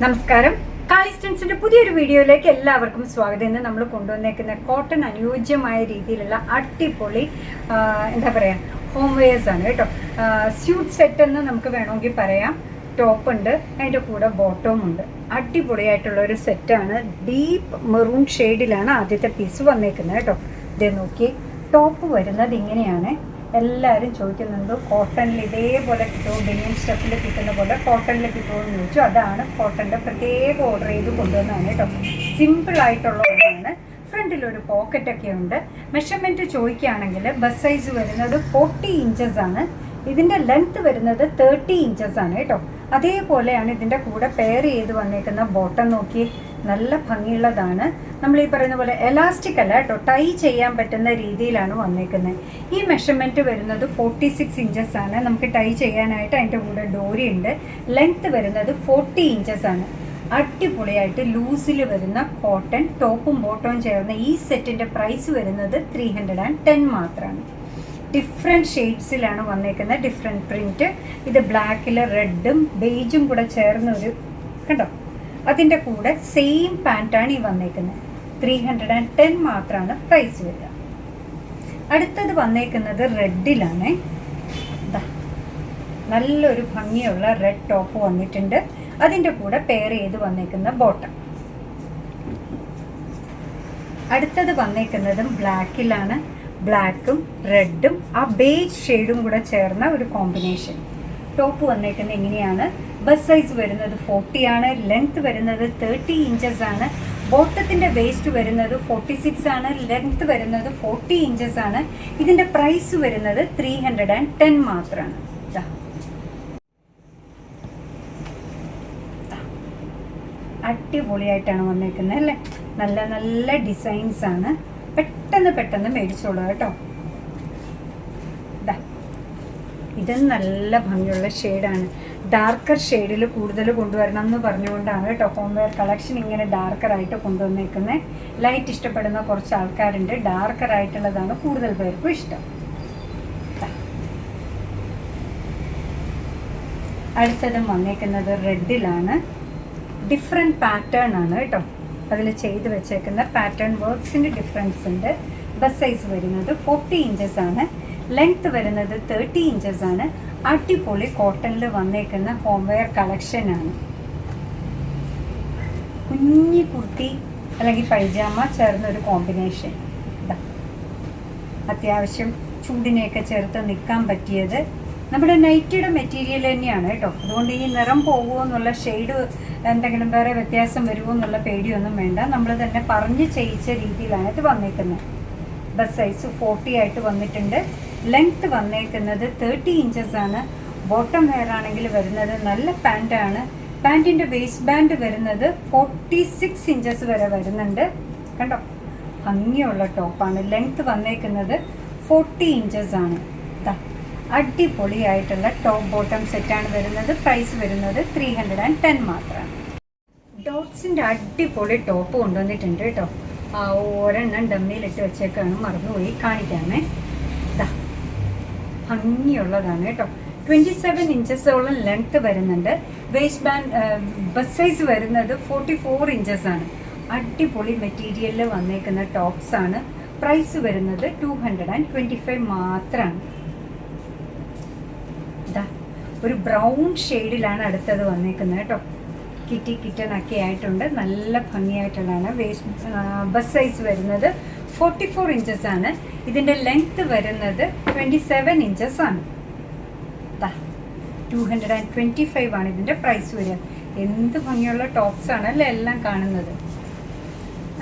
നമസ്കാരം. കാളിസ്റ്റൻസിന്റെ പുതിയൊരു വീഡിയോയിലേക്ക് എല്ലാവർക്കും സ്വാഗതം. ഇന്ന് നമ്മൾ കൊണ്ടുവന്നേക്കുന്ന കോട്ടൺ അനുയോജ്യമായ രീതിയിലുള്ള അടിപൊളി എന്താ പറയുക ഹോം വെയേഴ്സ് ആണ് കേട്ടോ. സ്യൂട്ട് സെറ്റ് എന്ന് നമുക്ക് വേണമെങ്കിൽ പറയാം. ടോപ്പ് ഉണ്ട്, അതിൻ്റെ കൂടെ ബോട്ടവും ഉണ്ട്. അടിപൊളിയായിട്ടുള്ള ഒരു സെറ്റാണ്. ഡീപ്പ് മെറൂൺ ഷെയ്ഡിലാണ് ആദ്യത്തെ പീസ് വന്നേക്കുന്നത് കേട്ടോ. ഇതേ നോക്കി, ടോപ്പ് വരുന്നത് ഇങ്ങനെയാണ്. എല്ലാവരും ചോദിക്കുന്നുണ്ട് കോട്ടണിൽ ഇതേപോലെ കിട്ടുമോ, ബനിയൻ സ്റ്റഫിൽ കിട്ടുന്ന പോലെ കോട്ടണിൽ കിട്ടുമോ എന്ന് ചോദിച്ചു. അതാണ് കോട്ടണിൻ്റെ പ്രത്യേക ഓർഡർ ചെയ്ത് കൊണ്ടുവന്നതാണ് കേട്ടോ. സിമ്പിളായിട്ടുള്ള ഒന്നാണ്. ഫ്രണ്ടിലൊരു പോക്കറ്റൊക്കെ ഉണ്ട്. മെഷർമെൻറ്റ് ചോദിക്കുകയാണെങ്കിൽ ബസ് സൈസ് വരുന്നത് 40 ഇഞ്ചസ് ആണ്. ഇതിൻ്റെ ലെങ്ത്ത് വരുന്നത് 30 ഇഞ്ചസ് ആണ് കേട്ടോ. അതേപോലെയാണ് ഇതിൻ്റെ കൂടെ പെയർ ചെയ്ത് വന്നേക്കുന്ന ബോട്ടം. നോക്കി, നല്ല ഭംഗിയുള്ളതാണ്. നമ്മൾ ഈ പറയുന്ന പോലെ എലാസ്റ്റിക് അല്ല കേട്ടോ, ടൈ ചെയ്യാൻ പറ്റുന്ന രീതിയിലാണ് വന്നേക്കുന്നത്. ഈ മെഷർമെൻറ്റ് വരുന്നത് 46 ഇഞ്ചസ് ആണ്. നമുക്ക് ടൈ ചെയ്യാനായിട്ട് അതിൻ്റെ കൂടെ ഡോരി ഉണ്ട്. ലെങ്ത്ത് വരുന്നത് 40 ഇഞ്ചസ് ആണ്. അടിപൊളിയായിട്ട് ലൂസിൽ വരുന്ന കോട്ടൺ ടോപ്പും ബോട്ടവും ചേർന്ന ഈ സെറ്റിൻ്റെ പ്രൈസ് വരുന്നത് 310 മാത്രമാണ്. ഡിഫറെൻറ്റ് ഷെയ്ഡ്സിലാണ് വന്നേക്കുന്നത്, ഡിഫറെൻറ്റ് പ്രിൻറ്റ്. ഇത് ബ്ലാക്കിൽ റെഡും ബേജും കൂടെ ചേർന്നൊരു കണ്ടോ. അതിൻ്റെ കൂടെ സെയിം പാൻറ്റാണ് ഈ വന്നേക്കുന്നത്. 310 മാത്രമാണ് പ്രൈസ് വരിക. അടുത്തത് വന്നേക്കുന്നത് റെഡിലാണ്. നല്ലൊരു ഭംഗിയുള്ള റെഡ് ടോപ്പ് വന്നിട്ടുണ്ട്. അതിൻ്റെ കൂടെ പെയർ ചെയ്ത് വന്നേക്കുന്ന ബോട്ടം. അടുത്തത് വന്നേക്കുന്നതും ബ്ലാക്കിലാണ്. ബ്ലാക്കും റെഡും ആ ബേജ് ഷെയ്ഡും കൂടെ ചേർന്ന ഒരു കോമ്പിനേഷൻ. ടോപ്പ് വന്നേക്കുന്നത് എങ്ങനെയാണ്? ബസ് സൈസ് വരുന്നത് 40 ആണ്. ലെങ്ത് വരുന്നത് 30 ഇഞ്ചസ് ആണ്. ബോട്ടത്തിൻ്റെ വേസ്റ്റ് വരുന്നത് 46 ആണ്. ലെങ്ത് വരുന്നത് 40 ഇഞ്ചസ് ആണ്. ഇതിൻ്റെ പ്രൈസ് വരുന്നത് 310 മാത്രമാണ്. അടിപൊളിയായിട്ടാണ് വന്നേക്കുന്നത് അല്ലേ. നല്ല നല്ല ഡിസൈൻസ് ആണ്. പെട്ടെന്ന് മേടിച്ചോളൂ കേട്ടോ. ഇത് നല്ല ഭംഗിയുള്ള ഷെയ്ഡാണ്. ഡാർക്കർ ഷെയ്ഡിൽ കൂടുതൽ കൊണ്ടുവരണം എന്ന് പറഞ്ഞുകൊണ്ടാണ് കേട്ടോ ഹോം വെയർ കളക്ഷൻ ഇങ്ങനെ ഡാർക്കറായിട്ട് കൊണ്ടുവന്നേക്കുന്നത്. ലൈറ്റ് ഇഷ്ടപ്പെടുന്ന കുറച്ച് ആൾക്കാരുണ്ട്. ഡാർക്കറായിട്ടുള്ളതാണ് കൂടുതൽ പേർക്കും ഇഷ്ടം. അടുത്തതും വന്നേക്കുന്നത് റെഡിലാണ്. ഡിഫറെൻറ്റ് പാറ്റേൺ ആണ് കേട്ടോ. അതിൽ ചെയ്ത് വെച്ചേക്കുന്ന പാറ്റേൺ വർക്ക്സിൻ്റെ ഡിഫറൻസ് ഉണ്ട്. ബസ് സൈസ് വരുന്നത് 40 ഇഞ്ചസ് ആണ്. ലെങ്ത് വരുന്നത് 30 ഇഞ്ചസ് ആണ്. അടിപൊളി കോട്ടണിൽ വന്നേക്കുന്ന ഹോം വെയർ കളക്ഷനാണ്. കുഞ്ഞി കുർത്തി അല്ലെങ്കിൽ പൈജാമ ചേർന്നൊരു കോമ്പിനേഷൻ. അത്യാവശ്യം ചൂടിനെയൊക്കെ ചേർത്ത് നിൽക്കാൻ പറ്റിയത്. നമ്മുടെ നൈറ്റിയുടെ മെറ്റീരിയൽ തന്നെയാണ് കേട്ടോ. അതുകൊണ്ട് ഈ നിറം പോകുമോ എന്നുള്ള, ഷെയ്ഡ് എന്തെങ്കിലും വേറെ വ്യത്യാസം വരുമോ എന്നുള്ള പേടിയൊന്നും വേണ്ട. നമ്മൾ തന്നെ പറഞ്ഞ് ചെയ്യിച്ച രീതിയിലാണ് ഇത് വന്നേക്കുന്നത്. ബസ് സൈസ് 40 ആയിട്ട് വന്നിട്ടുണ്ട്. ലെങ്ത്ത് വന്നേക്കുന്നത് 30 ഇഞ്ചസ് ആണ്. ബോട്ടം വെയർ ആണെങ്കിൽ വരുന്നത് നല്ല പാൻറ്റാണ്. പാൻറ്റിൻ്റെ വേസ്റ്റ് ബാൻഡ് വരുന്നത് 46 ഇഞ്ചസ് വരെ വരുന്നുണ്ട്. കണ്ടോ, ഭംഗിയുള്ള ടോപ്പാണ്. ലെങ്ത്ത് വന്നേക്കുന്നത് 40 ഇഞ്ചസ് ആണ്. അടിപൊളിയായിട്ടുള്ള ടോപ്പ് ബോട്ടം സെറ്റാണ് വരുന്നത്. പ്രൈസ് വരുന്നത് 310 മാത്രമാണ്. ഡോട്ട്സിൻ്റെ അടിപൊളി ടോപ്പ് കൊണ്ടുവന്നിട്ടുണ്ട് കേട്ടോ. ഒരെണ്ണം ഡമ്മിയിലിട്ട് വെച്ചേക്കാണ്, മറന്നുപോയി കാണിക്കാമേ. ഭംഗിയുള്ളതാണ് കേട്ടോ. 27 ഇഞ്ചസോളം ലെങ്ത്ത് വരുന്നുണ്ട്. വേസ്റ്റ് ബാൻഡ് ബസ് സൈസ് വരുന്നത് 44 ഇഞ്ചസ് ആണ്. അടിപൊളി മെറ്റീരിയലിൽ വന്നേക്കുന്ന ടോപ്സാണ്. പ്രൈസ് വരുന്നത് 225 മാത്രമാണ്. ഒരു ബ്രൗൺ ഷെയ്ഡിലാണ് അടുത്തത് വന്നേക്കുന്നത് കേട്ടോ. കിറ്റണൊക്കെ ആയിട്ടുണ്ട്. നല്ല ഭംഗിയായിട്ടുള്ളതാണ്. ബസ് സൈസ് വരുന്നത് 44 ഇഞ്ചസ് ആണ്. ഇതിൻ്റെ ലെങ്ത്ത് വരുന്നത് 27 ഇഞ്ചസ് ആണ്. 225 ആണ് ഇതിൻ്റെ പ്രൈസ് വരിക. എന്ത് ഭംഗിയുള്ള ടോപ്സ് ആണ് അല്ലേ എല്ലാം കാണുന്നത്.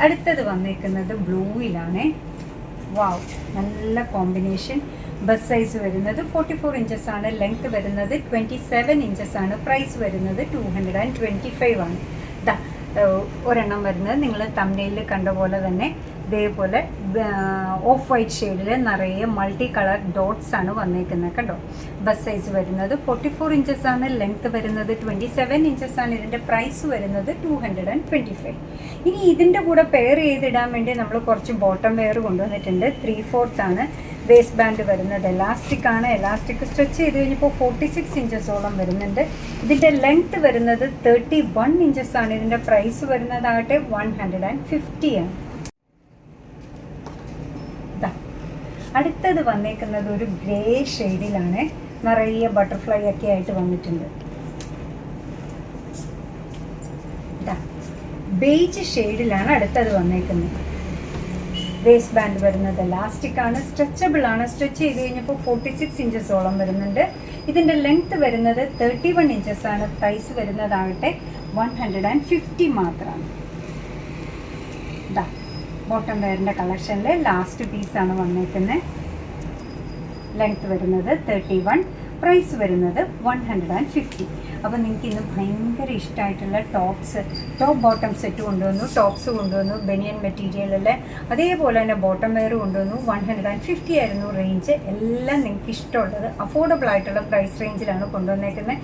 അടുത്തത് വന്നേക്കുന്നത് ബ്ലൂയിലാണ്. വാവ്, നല്ല കോമ്പിനേഷൻ. ബസ് സൈസ് വരുന്നത് 44 ഇഞ്ചസ് ആണ്. ലെങ്ത്ത് വരുന്നത് 27 ഇഞ്ചസ് ആണ്. പ്രൈസ് വരുന്നത് 225 ആണ്. ഒരെണ്ണം വരുന്നത് നിങ്ങൾ തംബ്നെയിലിൽ കണ്ട പോലെ തന്നെ ഇതേപോലെ ഓഫ് വൈറ്റ് ഷെയ്ഡിൽ നിറയെ മൾട്ടി കളർ ഡോട്ട്സ് ആണ് വന്നേക്കുന്നത് കേട്ടോ. ബസ് സൈസ് വരുന്നത് 44 ഇഞ്ചസ് ആണ്, ലെങ്ത് വരുന്നത് 27 ഇഞ്ചസ് ആണ്. ഇതിൻ്റെ പ്രൈസ് വരുന്നത് 225. ഇനി ഇതിൻ്റെ കൂടെ പെയർ ചെയ്തിടാൻ വേണ്ടി നമ്മൾ കുറച്ച് ബോട്ടം വെയർ കൊണ്ടുവന്നിട്ടുണ്ട്. 3/4 ആണ് വേസ്റ്റ് ബാൻഡ് വരുന്നത്. എലാസ്റ്റിക് ആണ്. എലാസ്റ്റിക് സ്ട്രെച്ച് ചെയ്ത് കഴിഞ്ഞപ്പോൾ 46 ഇഞ്ചസോളം വരുന്നുണ്ട്. ഇതിൻ്റെ ലെങ്ത് വരുന്നത് 31 ഇഞ്ചസ് ആണ്. ഇതിൻ്റെ പ്രൈസ് വരുന്നതാകട്ടെ 150 ആണ്. അടുത്തത് വന്നേക്കുന്നത് ഒരു ഗ്രേ ഷെയ്ഡിലാണ്, നിറയെ ബട്ടർഫ്ലൈ ഒക്കെ ആയിട്ട് വന്നിട്ടുണ്ട്. ബേജ് ഷെയ്ഡിലാണ് അടുത്തത് വന്നേക്കുന്നത്. വേസ്റ്റ് ബാൻഡ് വരുന്നത് എലാസ്റ്റിക് ആണ്, സ്ട്രെച്ചബിൾ ആണ്. സ്ട്രെച്ച് ചെയ്ത് കഴിഞ്ഞപ്പോൾ 46 ഇഞ്ചസോളം വരുന്നുണ്ട്. ഇതിൻ്റെ ലെങ്ത് വരുന്നത് 31 ഇഞ്ചസ് ആണ്. പ്രൈസ് വരുന്നതാകട്ടെ 150 മാത്രമാണ്. ബോട്ടം വെയറിൻ്റെ കളക്ഷനിലെ ലാസ്റ്റ് പീസാണ് വന്നേക്കുന്നത്. ലെങ്ത് വരുന്നത് 31, പ്രൈസ് വരുന്നത് 150. അപ്പോൾ നിങ്ങൾക്ക് ഇന്ന് ഭയങ്കര ഇഷ്ടമായിട്ടുള്ള ടോപ്പ് ബോട്ടം സെറ്റ് കൊണ്ടുവന്നു, ടോപ്സ് കൊണ്ടുവന്നു, ബനിയൻ മെറ്റീരിയലിലെ അതേപോലെ തന്നെ ബോട്ടം വെയർ കൊണ്ടുവന്നു. 150 ആയിരുന്നു റേഞ്ച്. എല്ലാം നിങ്ങൾക്ക് ഇഷ്ടമുള്ളത് അഫോർഡബിൾ ആയിട്ടുള്ള പ്രൈസ് റേഞ്ചിലാണ് കൊണ്ടുവന്നേക്കുന്നത്.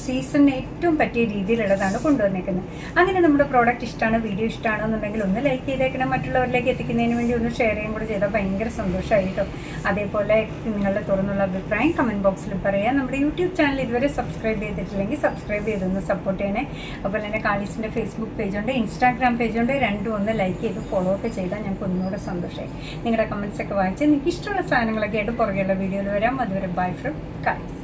സീസണിന് ഏറ്റവും പറ്റിയ രീതിയിലുള്ളതാണ് കൊണ്ടുവന്നേക്കുന്നത്. അങ്ങനെ നമ്മുടെ പ്രോഡക്റ്റ് ഇഷ്ടമാണ്, വീഡിയോ ഇഷ്ടമാണെന്നുണ്ടെങ്കിൽ ഒന്ന് ലൈക്ക് ചെയ്തേക്കണം. മറ്റുള്ളവരിലേക്ക് എത്തിക്കുന്നതിന് വേണ്ടി ഒന്ന് ഷെയർ ചെയ്യും കൂടെ ചെയ്താൽ ഭയങ്കര സന്തോഷമായി കേട്ടോ. അതേപോലെ നിങ്ങളുടെ തുറന്നുള്ള അഭിപ്രായം കമൻറ്റ് ബോക്സിൽ പറയാം. നമ്മുടെ യൂട്യൂബ് ചാനൽ ഇതുവരെ സബ്സ്ക്രൈബ് ചെയ്തിട്ടില്ലെങ്കിൽ സബ്സ്ക്രൈബ് ചെയ്തൊന്ന് സപ്പോർട്ട് ചെയ്യണേ. അതുപോലെ തന്നെ കാളീസിൻ്റെ ഫേസ്ബുക്ക് പേജുണ്ട്, ഇൻസ്റ്റാഗ്രാം പേജുണ്ട്. രണ്ടും ഒന്ന് ലൈക്ക് ചെയ്ത് ഫോളോ ഒക്കെ ചെയ്താൽ ഞങ്ങൾക്ക് ഒന്നുകൂടെ സന്തോഷമായി. നിങ്ങളുടെ കമൻറ്റ്സ് ഒക്കെ വായിച്ച് നിങ്ങൾക്ക് ഇഷ്ടമുള്ള സാധനങ്ങളൊക്കെ ആയിട്ട് പുറകെയുള്ള വീഡിയോയിൽ വരാം. അതുവരെ ബൈ ഫ്രം കാളീസ്.